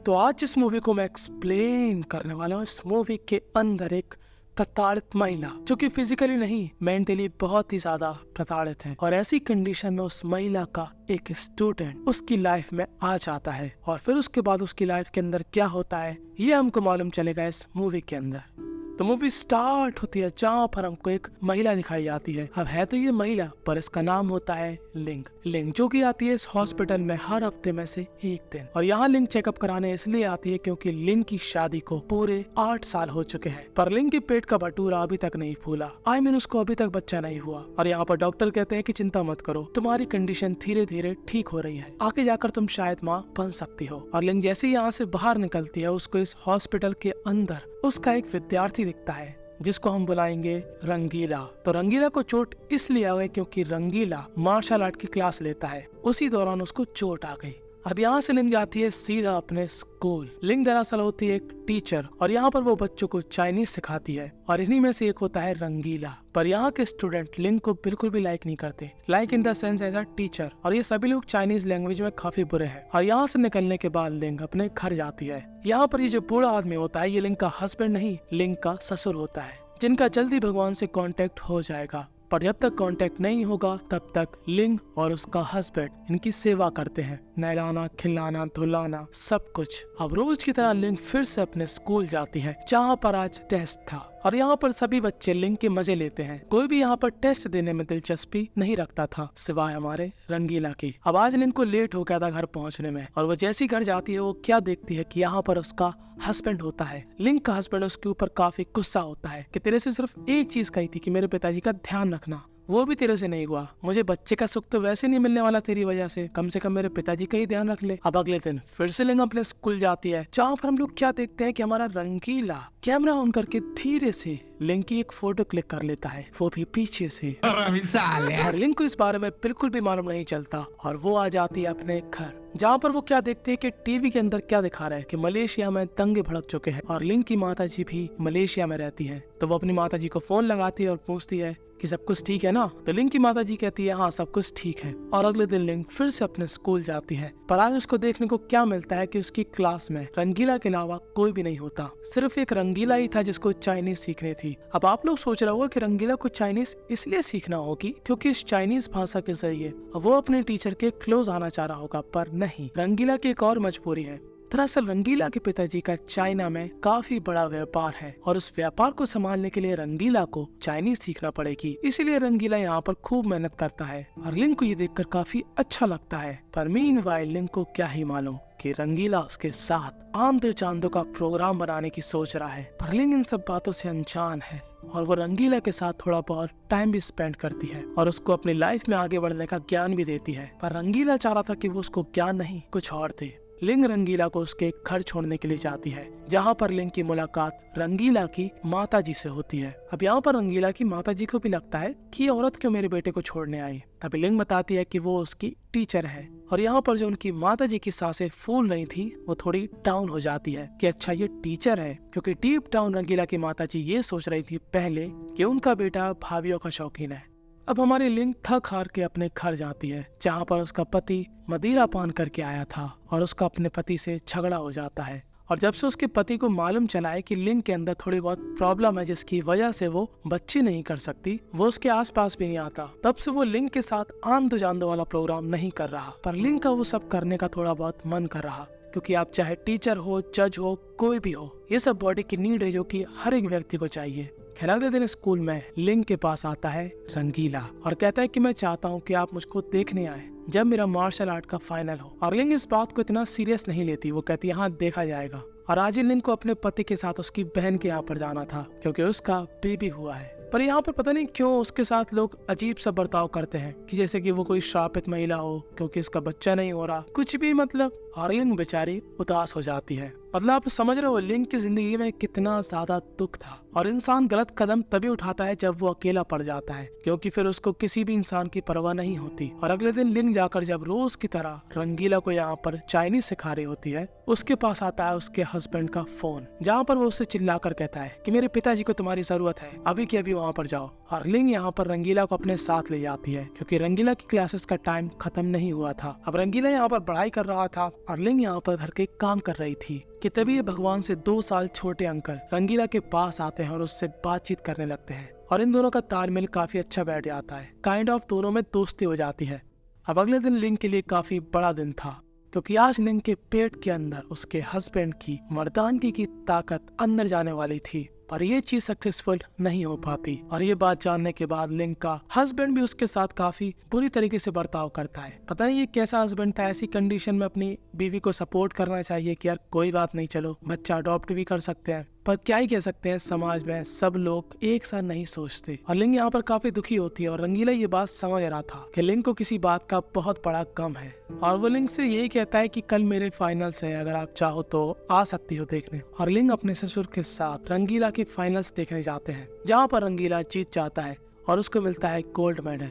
तो आज इस मूवी को मैं एक्सप्लेन करने वाला हूँ। इस मूवी के अंदर एक प्रताड़ित महिला जो कि फिजिकली नहीं मेंटली बहुत ही ज्यादा प्रताड़ित है, और ऐसी कंडीशन में उस महिला का एक स्टूडेंट उसकी लाइफ में आ जाता है, और फिर उसके बाद उसकी लाइफ के अंदर क्या होता है ये हमको मालूम चलेगा इस मूवी के अंदर। तो मूवी स्टार्ट होती है जहाँ पर हमको एक महिला दिखाई जाती है। अब है तो ये महिला, पर इसका नाम होता है लिंग, जो कि आती है इस हॉस्पिटल में हर हफ्ते में से एक दिन। और यहाँ लिंग चेकअप कराने इसलिए आती है क्योंकि लिंग की शादी को पूरे 8 साल हो चुके हैं, पर लिंग के पेट का भटूरा अभी तक नहीं फूला। उसको अभी तक बच्चा नहीं हुआ। और यहाँ पर डॉक्टर कहते हैं कि चिंता मत करो, तुम्हारी कंडीशन धीरे धीरे ठीक हो रही है, आगे जाकर तुम शायद माँ बन सकती हो। और लिंग जैसे ही यहाँ से बाहर निकलती है, उसको इस हॉस्पिटल के अंदर उसका एक विद्यार्थी दिखता है जिसको हम बुलाएंगे रंगीला। तो रंगीला को चोट इसलिए आ गई क्योंकि रंगीला मार्शल आर्ट की क्लास लेता है, उसी दौरान उसको चोट आ गई। अब यहाँ से लिंग जाती है सीधा अपने स्कूल। लिंग दरअसल होती है एक टीचर, और यहाँ पर वो बच्चों को चाइनीज सिखाती है, और इन्हीं में से एक होता है रंगीला। पर यहाँ के स्टूडेंट लिंग को बिल्कुल भी लाइक नहीं करते, like in the sense as a teacher, और ये सभी लोग चाइनीज लैंग्वेज में काफी बुरे हैं। और यहाँ से निकलने के बाद लिंग अपने घर जाती है। यहाँ पर ये जो बूढ़ा आदमी होता है ये लिंग का हस्बैंड नहीं, लिंग का ससुर होता है, जिनका जल्दी भगवान से कांटेक्ट हो जाएगा। पर जब तक कांटेक्ट नहीं होगा तब तक लिंग और उसका हस्बैंड इनकी सेवा करते हैं, नहलाना, खिलाना, धुलाना, सब कुछ। अब रोज की तरह लिंग फिर से अपने स्कूल जाती है जहाँ पर आज टेस्ट था, और यहाँ पर सभी बच्चे लिंग के मजे लेते हैं। कोई भी यहाँ पर टेस्ट देने में दिलचस्पी नहीं रखता था सिवाय हमारे रंगीला की। अब आज लिंग को लेट हो गया था घर पहुँचने में, और वो जैसी घर जाती है वो क्या देखती है कि यहाँ पर उसका हस्बैंड होता है। लिंग का हस्बैंड उसके ऊपर काफी गुस्सा होता है कि तेरे से सिर्फ एक चीज कही थी कि मेरे पिताजी का ध्यान रखना, वो भी तेरे से नहीं हुआ। मुझे बच्चे का सुख तो वैसे नहीं मिलने वाला तेरी वजह से, कम मेरे पिताजी का ही ध्यान रख ले। अब अगले दिन फिर से लिंग अपने स्कूल जाती है, जहाँ पर हम लोग क्या देखते हैं कि हमारा रंगीला कैमरा ऑन करके धीरे से लिंग की एक फोटो क्लिक कर लेता है, वो भी पीछे से। और लिंग को इस बारे में बिल्कुल भी मालूम नहीं चलता, और वो आ जाती है अपने घर, जहाँ पर वो क्या देखते हैं कि टीवी के अंदर क्या दिखा रहा है कि मलेशिया में दंगे भड़क चुके हैं, और लिंग की माताजी भी मलेशिया में रहती हैं। तो वो अपनी माताजी को फोन लगाती है और पूछती है कि सब कुछ ठीक है ना। तो लिंग की माताजी कहती है हाँ सब कुछ ठीक है। और अगले दिन लिंग फिर से अपने स्कूल जाती है, पर आज उसको देखने को क्या मिलता है कि उसकी क्लास में रंगीला के अलावा कोई भी नहीं होता, सिर्फ एक रंगीला ही था जिसको चाइनीज सीखनी थी। अब आप लोग सोच रहे होगा कि रंगीला को चाइनीज इसलिए सीखना होगी क्योंकि इस चाइनीज भाषा के जरिए वो अपने टीचर के क्लोज आना चाह रहा होगा, पर नहीं, रंगीला की एक और मजबूरी है। दरअसल रंगीला के पिताजी का चाइना में काफी बड़ा व्यापार है, और उस व्यापार को संभालने के लिए रंगीला को चाइनीज सीखना पड़ेगी। इसीलिए रंगीला यहाँ पर खूब मेहनत करता है, और लिंग को ये देखकर काफी अच्छा लगता है। पर मीनवाइल लिंग को क्या ही मालूम कि रंगीला उसके साथ आंधे चांदों का प्रोग्राम बनाने की सोच रहा है। पर लिंग इन सब बातों से अनजान है, और वो रंगीला के साथ थोड़ा बहुत टाइम भी स्पेंड करती है, और उसको अपनी लाइफ में आगे बढ़ने का ज्ञान भी देती है। पर रंगीला चाह रहा था कि वो उसको ज्ञान नहीं कुछ और दे। लिंग रंगीला को उसके घर छोड़ने के लिए जाती है, जहाँ पर लिंग की मुलाकात रंगीला की माताजी से होती है। अब यहाँ पर रंगीला की माताजी को भी लगता है कि ये औरत क्यों मेरे बेटे को छोड़ने आई। तभी लिंग बताती है कि वो उसकी टीचर है, और यहाँ पर जो उनकी माताजी की सांसें फूल रही थी वो थोड़ी डाउन हो जाती है कि अच्छा ये टीचर है, क्योंकि डीप डाउन रंगीला की माताजी ये सोच रही थी पहले कि उनका बेटा भाभीियों का शौकीन है। अब हमारी लिंग थक हार के अपने घर जाती है, जहाँ पर उसका पति मदिरा पान करके आया था, और उसका अपने पति से झगड़ा हो जाता है। और जब से उसके पति को मालूम चला है कि लिंग के अंदर थोड़ी बहुत प्रॉब्लम है जिसकी वजह से वो बच्चे नहीं कर सकती, वो उसके आसपास भी नहीं आता, तब से वो लिंग के साथ आंधो जांदो वाला प्रोग्राम नहीं कर रहा। पर लिंग का वो सब करने का थोड़ा बहुत मन कर रहा, क्योंकि आप चाहे टीचर हो, जज हो, कोई भी हो, ये सब बॉडी की नीड है जो कि हर एक व्यक्ति को चाहिए। खैर अगले दिन स्कूल में लिंग के पास आता है रंगीला, और कहता है कि मैं चाहता हूँ कि आप मुझको देखने आए जब मेरा मार्शल आर्ट का फाइनल हो। और लिंग इस बात को इतना सीरियस नहीं लेती, वो कहती है हाँ देखा जाएगा। और आज लिंग को अपने पति के साथ उसकी बहन के यहाँ पर जाना था, क्योंकि उसका बेबी हुआ है। पर यहाँ पर पता नहीं क्यों उसके साथ लोग अजीब सा बर्ताव करते हैं कि जैसे कि वो कोई श्रापित महिला हो क्योंकि इसका बच्चा नहीं हो रहा, कुछ भी मतलब। और लिंग बेचारी उदास हो जाती है। मतलब आप समझ रहे हो लिंग की जिंदगी में कितना ज्यादा दुख था, और इंसान गलत कदम तभी उठाता है जब वो अकेला पड़ जाता है, क्योंकि फिर उसको किसी भी इंसान की परवाह नहीं होती। और अगले दिन लिंग जाकर जब रोज की तरह रंगीला को यहाँ पर चाइनीज सिखा रही होती है, उसके पास आता है उसके हस्बैंड का फोन, जहाँ पर वो उससे चिल्लाकर कहता है कि मेरे पिताजी को तुम्हारी जरूरत है, अभी के अभी वहाँ पर जाओ। और लिंग यहाँ पर रंगीला को अपने साथ ले जाती है, क्योंकि रंगीला की क्लासेस का टाइम खत्म नहीं हुआ था। अब रंगीला यहाँ पर पढ़ाई कर रहा था, और लिंग यहाँ पर घर के काम कर रही थी कि तभी ये भगवान से 2 साल छोटे अंकल रंगीला के पास आते हैं और उससे बातचीत करने लगते हैं और इन दोनों का तालमेल काफी अच्छा बैठ जाता है। काइंड ऑफ दोनों में दोस्ती हो जाती है। अब अगले दिन लिंग के लिए काफी बड़ा दिन था क्योंकि आज लिंग के पेट के अंदर उसके हस्बैंड की मर्दानगी की ताकत अंदर जाने वाली थी, पर ये चीज सक्सेसफुल नहीं हो पाती। और ये बात जानने के बाद लिंग का हस्बैंड भी उसके साथ काफी बुरी तरीके से बर्ताव करता है। पता नहीं ये कैसा हस्बैंड था। ऐसी कंडीशन में अपनी बीवी को सपोर्ट करना चाहिए कि यार कोई बात नहीं, चलो बच्चा अडॉप्ट भी कर सकते हैं, पर क्या ही कह सकते हैं, समाज में सब लोग एक साथ नहीं सोचते। और लिंग यहाँ पर काफी दुखी होती है और रंगीला ये बात समझ रहा था कि लिंग को किसी बात का बहुत बड़ा गम है और वो लिंग से यही कहता है कि कल मेरे फाइनल्स है, अगर आप चाहो तो आ सकती हो देखने। और लिंग अपने ससुर के साथ रंगीला के फाइनल्स देखने जाते हैं जहाँ पर रंगीला जीत जाता है और उसको मिलता है गोल्ड मेडल।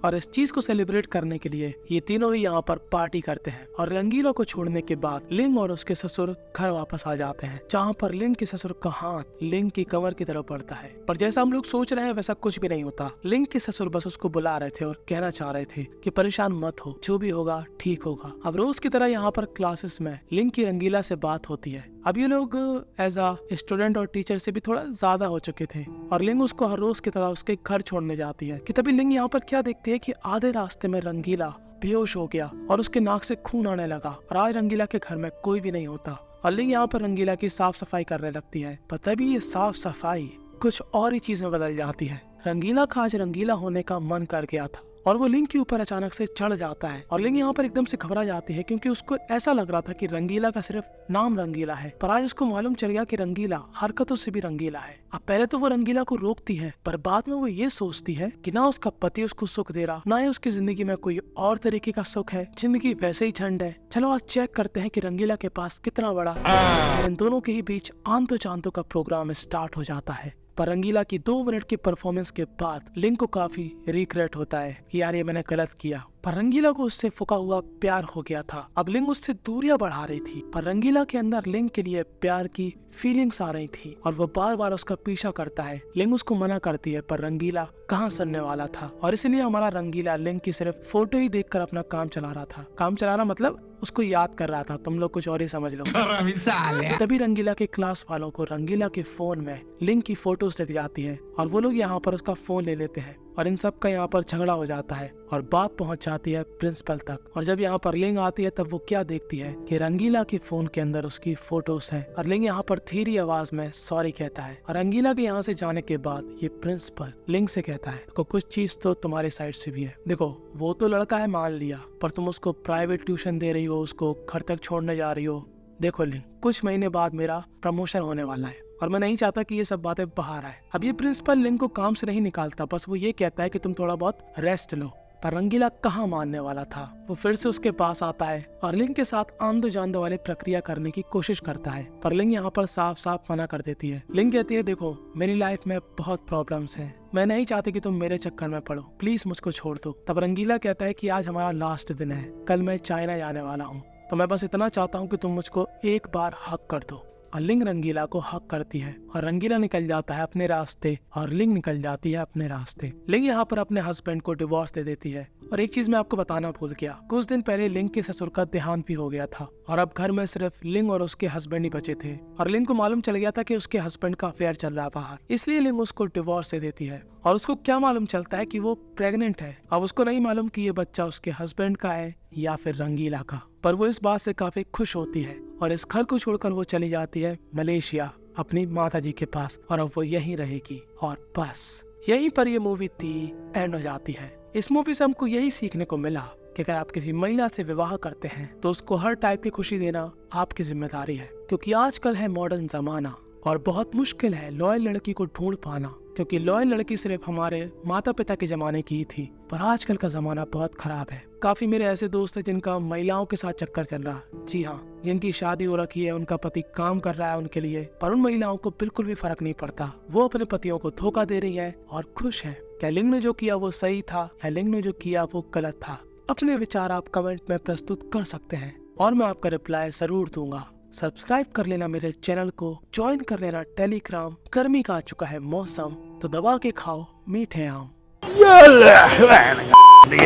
और इस चीज को सेलिब्रेट करने के लिए ये तीनों ही यहाँ पर पार्टी करते हैं और रंगीला को छोड़ने के बाद लिंग और उसके ससुर घर वापस आ जाते हैं, जहाँ पर लिंग के ससुर का हाथ लिंग की कमर की तरफ बढ़ता है। पर जैसा हम लोग सोच रहे हैं वैसा कुछ भी नहीं होता। लिंग के ससुर बस उसको बुला रहे थे और कहना चाह रहे थे कि परेशान मत हो, जो भी होगा ठीक होगा। अब रोज की तरह यहाँ पर क्लासेस में लिंग की रंगीला से बात होती है। अब ये लोग एज अ स्टूडेंट और टीचर से भी थोड़ा ज्यादा हो चुके थे और लिंग उसको हर रोज की तरह उसके घर छोड़ने जाती है कि तभी लिंग यहाँ पर क्या देखती है कि आधे रास्ते में रंगीला बेहोश हो गया और उसके नाक से खून आने लगा और आज रंगीला के घर में कोई भी नहीं होता। और लिंग यहाँ पर रंगीला की साफ सफाई करने लगती है, पर तभी ये साफ सफाई कुछ और ही चीज में बदल जाती है। रंगीला का आज रंगीला होने का मन कर गया था और वो लिंग के ऊपर अचानक से चढ़ जाता है और लिंग यहाँ पर एकदम से घबरा जाती है क्योंकि उसको ऐसा लग रहा था कि रंगीला का सिर्फ नाम रंगीला है, पर आज उसको मालूम चल गया कि रंगीला हरकतों से भी रंगीला है। अब पहले तो वो रंगीला को रोकती है, पर बाद में वो ये सोचती है कि ना उसका पति उसको सुख दे रहा, ना ही उसकी जिंदगी में कोई और तरीके का सुख है, जिंदगी वैसे ही झंड है। चलो आज चेक करते हैं कि रंगीला के पास कितना बड़ा। इन दोनों के ही बीच आंतों चांतों का प्रोग्राम स्टार्ट हो जाता है। पर रंगीला की 2 मिनट की परफॉर्मेंस के बाद लिंग को काफी रिग्रेट होता है कि यार ये मैंने गलत किया। पर रंगीला को उससे फुका हुआ प्यार हो गया था। अब लिंग उससे दूरियां बढ़ा रही थी, पर रंगीला के अंदर लिंग के लिए प्यार की फीलिंग्स आ रही थी और वो बार बार उसका पीछा करता है। लिंग उसको मना करती है, पर रंगीला कहाँ सुनने वाला था और इसलिए हमारा रंगीला लिंग की सिर्फ फोटो ही देखकर अपना काम चला रहा था। काम चला रहा मतलब उसको याद कर रहा था, तुम लोग कुछ और ही समझ लो। तभी रंगीला के क्लास वालों को रंगीला के फोन में लिंग की फोटोज दिख जाती है और वो लोग यहाँ पर उसका फोन ले लेते हैं और इन सब का यहाँ पर झगड़ा हो जाता है और बात पहुंच जाती है प्रिंसिपल तक। और जब यहाँ पर लिंग आती है तब वो क्या देखती है कि रंगीला के फोन के अंदर उसकी फोटोज हैं और लिंग यहाँ पर धीरे आवाज में सॉरी कहता है। और रंगीला के यहाँ से जाने के बाद ये प्रिंसिपल लिंग से कहता है देखो कुछ चीज तो तुम्हारे साइड से भी है, देखो वो तो लड़का है मान लिया, पर तुम उसको प्राइवेट ट्यूशन दे रही हो, उसको घर तक छोड़ने जा रही हो। देखो लिंग, कुछ महीने बाद मेरा प्रमोशन होने वाला है और मैं नहीं चाहता कि ये सब बातें बाहर आए। अब ये प्रिंसिपल लिंग को काम से नहीं निकालता, बस वो ये कहता है कि तुम थोड़ा बहुत रेस्ट लो। पर रंगीला कहाँ मानने वाला था, वो फिर से उसके पास आता है और लिंग के साथ आंदो जांदो वाले प्रक्रिया करने की कोशिश करता है, पर लिंग यहाँ पर साफ साफ मना कर देती है। लिंग कहती है देखो मेरी लाइफ में बहुत प्रॉब्लम्स हैं, मैं नहीं चाहती कि तुम मेरे चक्कर में पड़ो, प्लीज मुझको छोड़ दो। तब रंगीला कहता है कि आज हमारा लास्ट दिन है, कल मैं चाइना जाने वाला हूँ, तो मैं बस इतना चाहता हूँ कि तुम मुझको एक बार हक कर दो। और लिंग रंगीला को हक करती है और रंगीला निकल जाता है अपने रास्ते और लिंग निकल जाती है अपने रास्ते। लिंग यहाँ पर अपने हस्बैंड को डिवोर्स दे देती है। और एक चीज मैं आपको बताना भूल गया, कुछ दिन पहले लिंग के ससुर का देहांत भी हो गया था और अब घर में सिर्फ लिंग और उसके हस्बैंड ही बचे थे और लिंग को मालूम चल गया था कि उसके हस्बैंड का अफेयर चल रहा बाहर, इसलिए लिंग उसको डिवोर्स दे देती है। और उसको क्या मालूम चलता है कि वो प्रेग्नेंट है। अब उसको नहीं मालूम कि ये बच्चा उसके हस्बैंड का है या फिर रंगीला का, पर वो इस बात से काफी खुश होती है और इस घर को छोड़कर वो चली जाती है मलेशिया अपनी माता जी के पास और अब वो यहीं रहेगी। और बस यहीं पर ये मूवी एंड हो जाती है। इस मूवी से हमको यही सीखने को मिला कि अगर आप किसी महिला से विवाह करते हैं तो उसको हर टाइप की खुशी देना आपकी जिम्मेदारी है, क्योंकि आजकल है मॉडर्न जमाना और बहुत मुश्किल है लॉयल लड़की को ढूंढ पाना, क्योंकि लॉयल लड़की सिर्फ हमारे माता पिता के जमाने की ही थी, पर आजकल का जमाना बहुत खराब है। काफी मेरे ऐसे दोस्त हैं जिनका महिलाओं के साथ चक्कर चल रहा है, जी हाँ, जिनकी शादी हो रखी है, उनका पति काम कर रहा है उनके लिए, पर उन महिलाओं को बिल्कुल भी फर्क नहीं पड़ता, वो अपने पतियों को धोखा दे रही है और खुश है। क्या लिंग ने जो किया वो सही था या लिंग ने जो किया वो गलत था? अपने विचार आप कमेंट में प्रस्तुत कर सकते हैं और मैं आपका रिप्लाई जरूर दूंगा। सब्सक्राइब कर लेना मेरे चैनल को, ज्वाइन कर लेना टेलीग्राम। गर्मी का आ चुका है मौसम, तो दबा के खाओ मीठे आम। ये